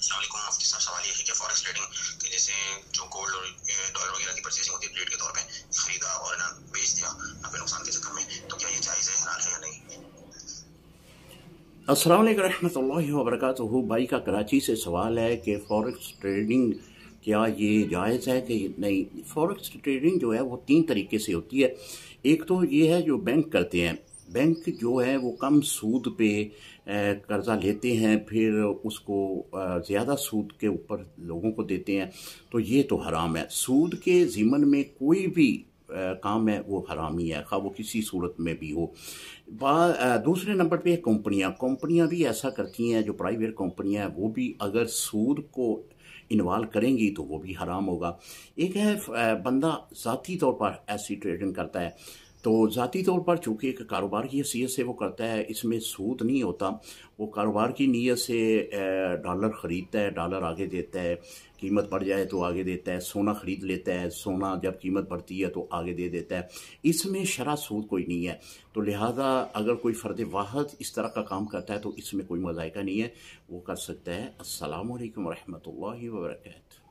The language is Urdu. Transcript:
السلام علیکم مفتی صاحب، سوال یہ ہے کہ فارکس ٹریڈنگ کہ جیسے جو گولڈ اور ڈالر وغیرہ کی پرچیزنگ ہوتی ہے ٹریڈ کے طور پہ، خریدا اور نہ بیچ دیا اپنے نقصان کے چکر میں، تو کیا یہ جائز ہے، حلال ہے یا نہیں؟ السلام علیکم رحمۃ اللہ وبرکاتہ۔ بھائی کا کراچی سے سوال ہے کہ فارکس ٹریڈنگ کیا یہ جائز ہے کہ نہیں۔ فارکس ٹریڈنگ جو ہے وہ 3 طریقے سے ہوتی ہے۔ ایک تو یہ ہے جو بینک کرتے ہیں، بینک جو ہے وہ کم سود پہ قرضہ لیتے ہیں، پھر اس کو زیادہ سود کے اوپر لوگوں کو دیتے ہیں، تو یہ تو حرام ہے۔ سود کے ضمن میں کوئی بھی کام ہے وہ حرامی ہے، خواہ وہ کسی صورت میں بھی ہو۔ دوسرے نمبر پہ کمپنیاں بھی ایسا کرتی ہیں، جو پرائیویٹ کمپنیاں ہیں وہ بھی اگر سود کو انوالو کریں گی تو وہ بھی حرام ہوگا۔ ایک ہے بندہ ذاتی طور پر ایسی ٹریڈنگ کرتا ہے، تو ذاتی طور پر چونکہ ایک کاروبار کی حیثیت سے وہ کرتا ہے، اس میں سود نہیں ہوتا۔ وہ کاروبار کی نیت سے ڈالر خریدتا ہے، ڈالر آگے دیتا ہے، قیمت بڑھ جائے تو آگے دیتا ہے، سونا خرید لیتا ہے، سونا جب قیمت بڑھتی ہے تو آگے دے دیتا ہے، اس میں شرح سود کوئی نہیں ہے۔ تو لہٰذا اگر کوئی فرد واحد اس طرح کا کام کرتا ہے تو اس میں کوئی مذائقہ نہیں ہے، وہ کر سکتا ہے۔ السلام علیکم ورحمۃ اللہ وبرکاتہ۔